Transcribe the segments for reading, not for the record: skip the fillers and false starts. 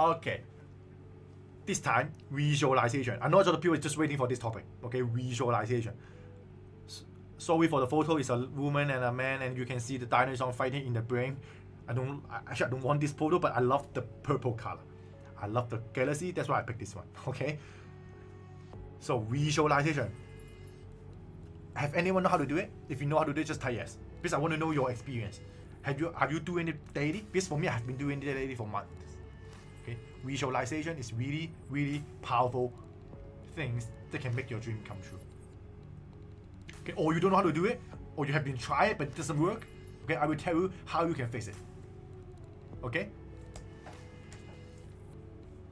Okay. This time, visualization. I know a lot of people are just waiting for this topic. Okay, visualization. Sorry for the photo. It's a woman and a man, and you can see the dinosaur fighting in the brain. I don't want this photo, but I love the purple color. I love the galaxy. That's why I picked this one. Okay. So visualization. Have anyone know how to do it? If you know how to do it, just type yes. Because I want to know your experience. Are you doing it daily? Because for me, I have been doing it daily for months. Okay, visualization is really, really powerful things that can make your dream come true. Okay, or you don't know how to do it, or you have been trying it but it doesn't work. Okay, I will tell you how you can fix it. Okay.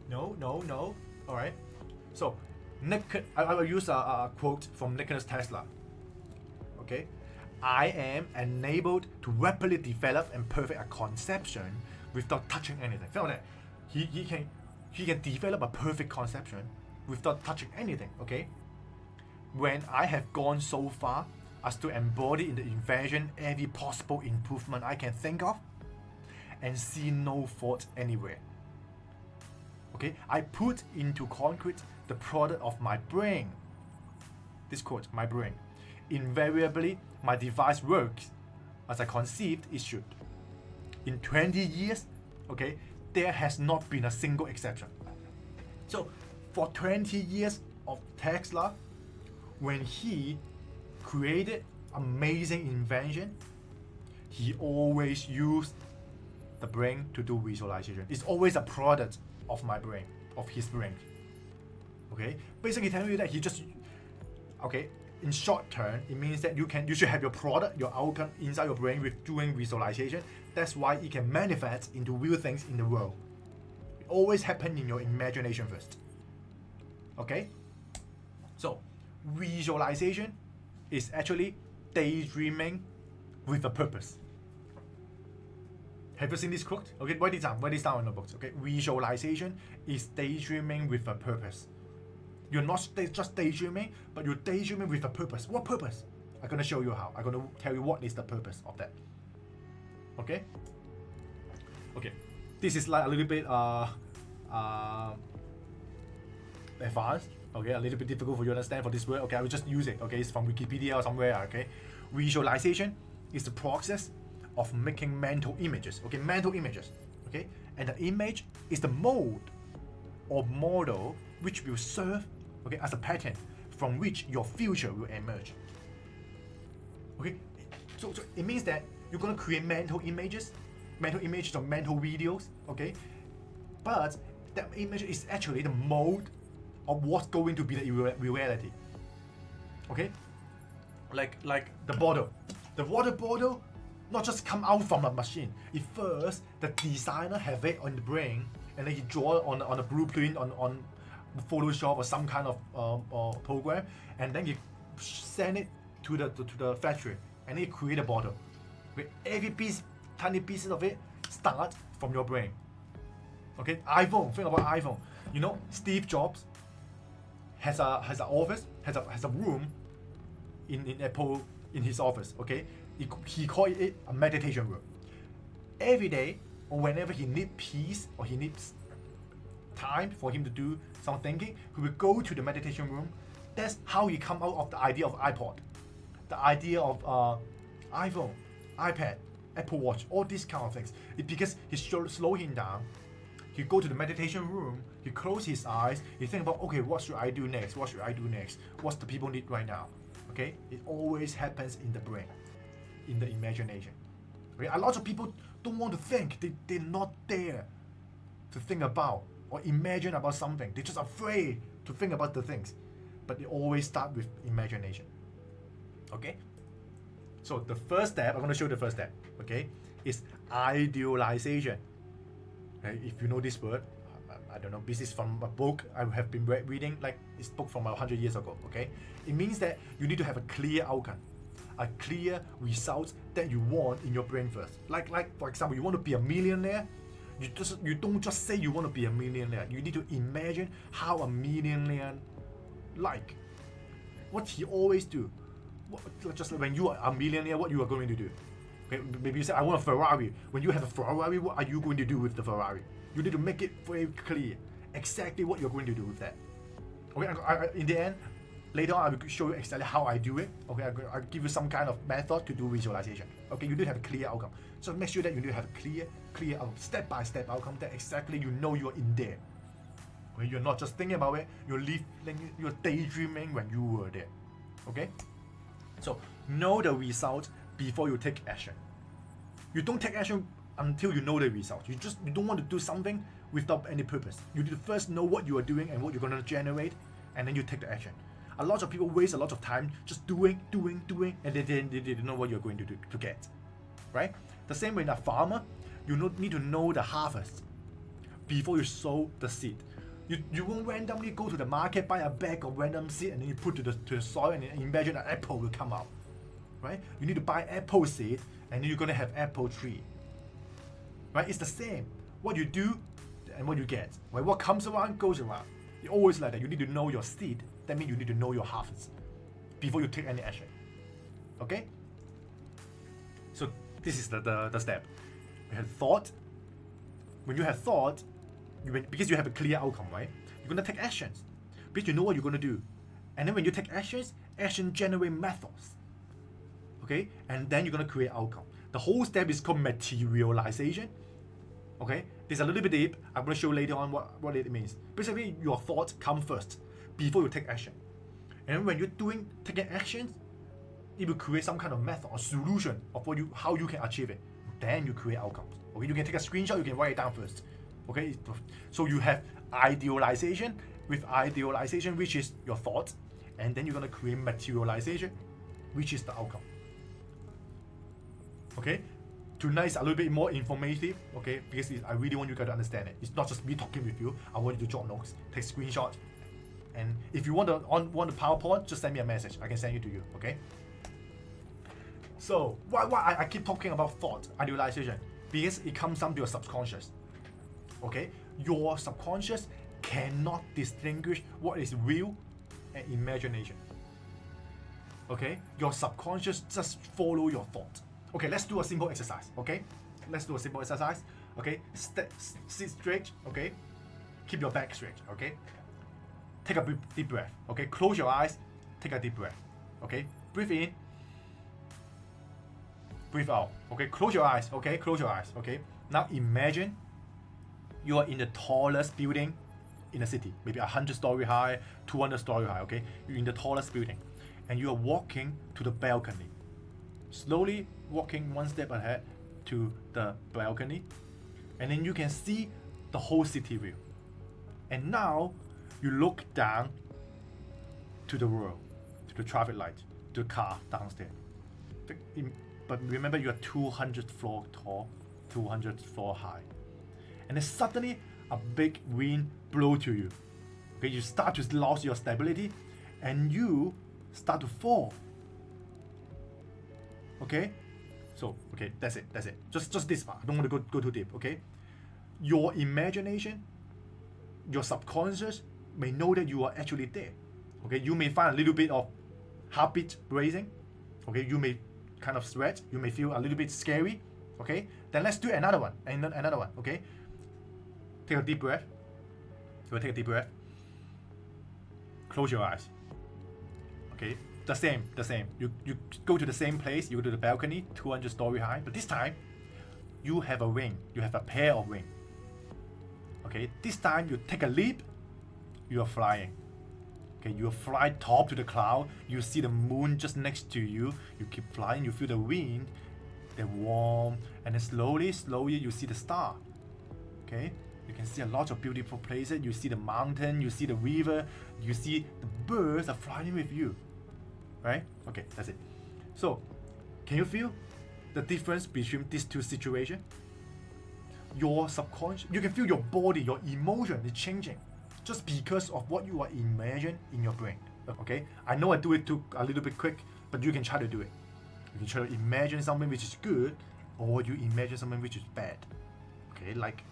No. All right. So, I will use a quote from Nikola Tesla. Okay, I am enabled to rapidly develop and perfect a conception without touching anything. Feel that he can develop a perfect conception without touching anything. Okay, when I have gone so far as to embody in the invention every possible improvement I can think of, and see no fault anywhere. Okay, I put into concrete the product of my brain. This quote, my brain. Invariably, my device works as I conceived it should. In 20 years, okay, there has not been a single exception. So, for 20 years of Tesla, when he created amazing invention, he always used the brain to do visualization. It's always a product of my brain, of his brain. Okay, basically telling you that he just, okay, in short term, it means that you should have your product, your outcome inside your brain with doing visualization. That's why it can manifest into real things in the world. It always happens in your imagination first. Okay, so visualization is actually daydreaming with a purpose. Have you seen this quote? Okay, write this down in the books. Okay, visualization is daydreaming with a purpose. You're not just daydreaming, but you're daydreaming with a purpose. What purpose? I'm gonna show you how. I'm gonna tell you what is the purpose of that. Okay. Okay. This is like a little bit advanced. Okay, a little bit difficult for you to understand for this word. Okay, I will just use it. Okay, it's from Wikipedia or somewhere. Okay, visualization is the process of making mental images. Okay, mental images. Okay, and the image is the mode or model which will serve, okay, as a pattern from which your future will emerge. Okay, so it means that you're gonna create mental images or mental videos. Okay, but that image is actually the mode of what's going to be the reality. Okay, like the bottle, the water bottle. Not just come out from a machine. It first, the designer have it on the brain, and then he draw it on a blueprint on Photoshop or some kind of program, and then you send it to the factory, and then you create a bottle. With every piece, tiny pieces of it, start from your brain. Okay, iPhone. Think about iPhone. You know, Steve Jobs has an office, has a room in Apple in his office. Okay. He called it a meditation room. Every day, or whenever he needs peace or he needs time for him to do some thinking, he will go to the meditation room. That's how he come out of the idea of iPod, the idea of iPhone, iPad, Apple Watch, all these kind of things. It's because he slow him down. He go to the meditation room. He close his eyes. He think about, okay, what should I do next? What should I do next? What's the people need right now? Okay, it always happens in the brain, in the imagination. Okay? A lot of people don't want to think. They're not there to think about or imagine about something. They're just afraid to think about the things. But they always start with imagination. Okay? So the first step, I'm going to show you the first step, okay, is idealization. Okay? If you know this word, I don't know, this is from a book I have been reading, like this book from 100 years ago, okay? It means that you need to have a clear outcome, a clear result that you want in your brain first. Like for example, you want to be a millionaire, you don't just say you want to be a millionaire. You need to imagine how a millionaire like. What he always do. Just like when you are a millionaire, what you are going to do. Okay, maybe you say, I want a Ferrari. When you have a Ferrari, what are you going to do with the Ferrari? You need to make it very clear exactly what you're going to do with that. Okay, in the end, later on I will show you exactly how I do it. Okay, I'll give you some kind of method to do visualization. Okay, you need to have a clear outcome. So make sure that you need to have a clear outcome, step-by-step outcome that exactly you know you're in there. Okay, you're not just thinking about it, you're daydreaming when you were there. Okay? So know the result before you take action. You don't take action until you know the result. You don't want to do something without any purpose. You need to first know what you are doing and what you're going to generate, and then you take the action. A lot of people waste a lot of time just doing, and they don't know what you're going to get. Right? The same way in a farmer, you need to know the harvest before you sow the seed. You won't randomly go to the market, buy a bag of random seed, and then you put to the soil and imagine an apple will come out. Right? You need to buy apple seed, and then you're gonna have apple tree. Right? It's the same. What you do and what you get. Right? What comes around goes around. It's always like that. You need to know your seed. That means you need to know your harvest before you take any action. Okay? So this is the step. You have thought. When you have thought, because you have a clear outcome, right? You're gonna take actions because you know what you're gonna do, and then when you take actions, action generate methods. Okay, and then you're gonna create outcome. The whole step is called materialization. Okay, this is a little bit deep. I'm gonna show later on what it means. Basically, your thoughts come first before you take action, and then when you're taking actions, it will create some kind of method or solution of how you can achieve it. Then you create outcomes. Okay, you can take a screenshot. You can write it down first. Okay, so you have idealization, which is your thoughts, and then you're gonna create materialization, which is the outcome. Okay, tonight is a little bit more informative. Okay, because I really want you guys to understand it. It's not just me talking with you. I want you to jot notes, take screenshots, and if you want the PowerPoint, just send me a message. I can send it to you. Okay. So why I keep talking about thought, idealization? Because it comes down to your subconscious. Okay, your subconscious cannot distinguish what is real and imagination. Okay, your subconscious just follow your thought. Okay, let's do a simple exercise. Okay, Okay, sit straight. Okay, keep your back straight. Okay, take a deep breath. Okay, close your eyes. Take a deep breath. Okay, breathe in. Breathe out. Okay, close your eyes. Okay, close your eyes. Okay, now imagine you are in the tallest building in the city, maybe 100-story high, 200-story high. Okay, you're in the tallest building, and you are walking to the balcony. Slowly walking one step ahead to the balcony, and then you can see the whole city view. And now you look down to the world, to the traffic light, to the car downstairs. But remember, you are 200 floor tall, 200 floor high. And then suddenly a big wind blow to you. Okay, you start to lose your stability and you start to fall. Okay? So, okay, that's it. Just this part. I don't want to go too deep, okay? Your imagination, your subconscious may know that you are actually there. Okay, you may find a little bit of heartbeat racing. Okay, you may kind of sweat, you may feel a little bit scary. Okay, then let's do another one, okay? Take a deep breath. Take a deep breath. Close your eyes. Okay, the same. You go to the same place, you go to the balcony, 200-story high, but this time, you have a wing. You have a pair of wings. Okay, this time you take a leap, you are flying. Okay, you fly top to the cloud, you see the moon just next to you, you keep flying, you feel the wind, they're warm, and then slowly you see the star. Okay, you can see a lot of beautiful places, you see the mountain, you see the river, you see the birds are flying with you. Right? Okay, that's it. So, can you feel the difference between these two situations? Your subconscious, you can feel your body, your emotion is changing just because of what you are imagining in your brain. Okay, I know I do it too a little bit quick, but you can try to do it. You can try to imagine something which is good, or you imagine something which is bad. Okay, like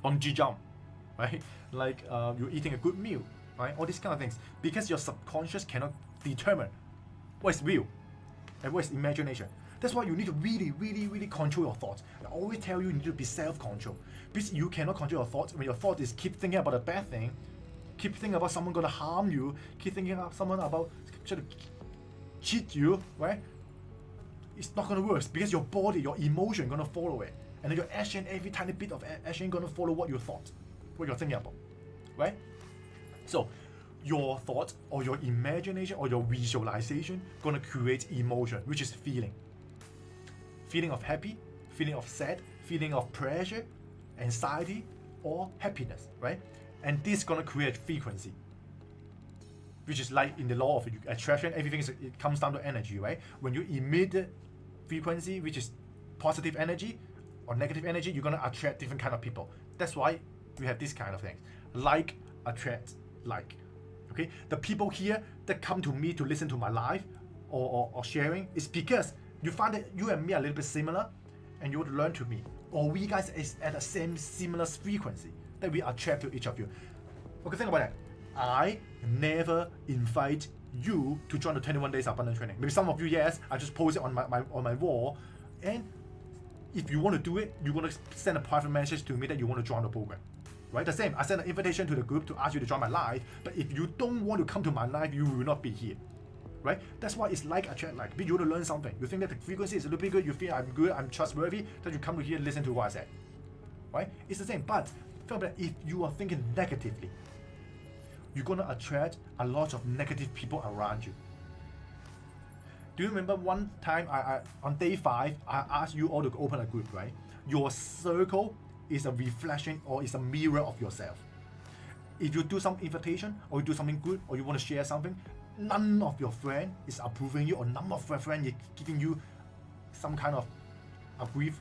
bungee jump, right? Like you're eating a good meal, right? All these kind of things, because your subconscious cannot determine what is real and what is imagination. That's why you need to really control your thoughts. I always tell you need to be self-control. Because you cannot control your thoughts when your thought is keep thinking about a bad thing, keep thinking about someone gonna harm you, keep thinking about someone about trying to cheat you, right? It's not gonna work because your body, your emotion gonna follow it. And then your action, every tiny bit of action gonna follow what you thought, what you're thinking about, right? So your thought or your imagination or your visualization gonna create emotion, which is feeling. Feeling of happy, feeling of sad, feeling of pressure, anxiety, or happiness, right? And this gonna create frequency, which is like in the law of attraction, everything it comes down to energy, right? When you emit the frequency, which is positive energy or negative energy, you're gonna attract different kind of people. That's why we have this kind of things. Like attract like. Okay, the people here that come to me to listen to my live or sharing is because you find that you and me are a little bit similar and you would learn to me. Or we guys is at the same similar frequency that we attract to each of you. Okay, think about that. I never invite you to join the 21 days abundance training. Maybe some of you, yes, I just post it on my wall. And if you want to do it, you're going to send a private message to me that you want to join the program. Right? The same, I send an invitation to the group to ask you to join my live, but if you don't want to come to my live, you will not be here. Right? That's why it's like attract like. You want to learn something. You think that the frequency is a little bit good, you feel I'm good, I'm trustworthy, then you come to here and listen to what I said. Right? It's the same, but if you are thinking negatively, you're gonna attract a lot of negative people around you. Do you remember one time I on day 5, I asked you all to open a group, right? Your circle is a reflection or is a mirror of yourself. If you do some invitation or you do something good or you want to share something, none of your friend is approving you or none of your friend is giving you some kind of agree.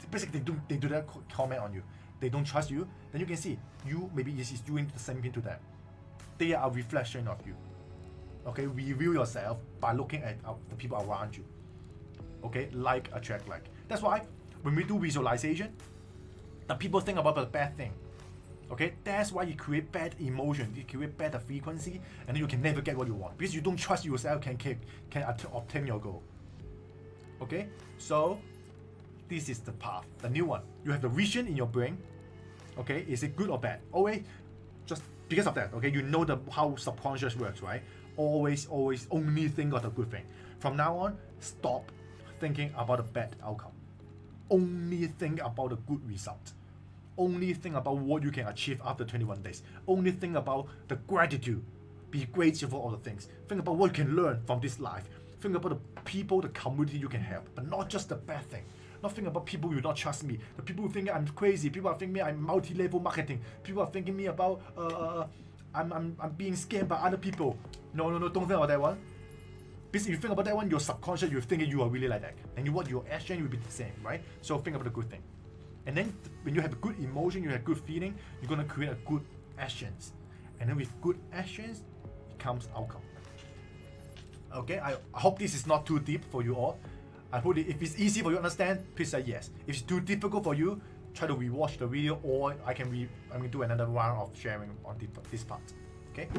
Basically, they do that comment on you. They don't trust you. Then you can see you maybe is doing the same thing to them. They are a reflection of you. Okay, review yourself by looking at the people around you. Okay, like attract like. That's why when we do visualization, the people think about the bad thing. Okay, that's why you create bad emotion, you create better frequency, and then you can never get what you want because you don't trust yourself can obtain your goal. Okay, so this is the path, the new one. You have the vision in your brain. Okay, is it good or bad? Always, just because of that. Okay, you know how subconscious works, right? Always only think of the good thing. From now on, stop thinking about the bad outcome. Only think about the good result. Only think about what you can achieve after 21 days. Only think about the gratitude. Be grateful for all the things. Think about what you can learn from this life. Think about the people, the community you can help, but not just the bad thing. Not think about people who don't trust me. The people who think I'm crazy. People are thinking me I'm multi-level marketing. People are thinking me about I'm being scammed by other people. No, don't think about that one. Because if you think about that one, your subconscious, you're thinking you are really like that. And your action will be the same, right? So think about the good thing. And then when you have a good emotion, you have good feeling, you're going to create a good actions. And then with good actions, it comes outcome. Okay, I hope this is not too deep for you all. I hope if it's easy for you to understand, please say yes. If it's too difficult for you, try to rewatch the video, or I can do another round of sharing on this part. Okay?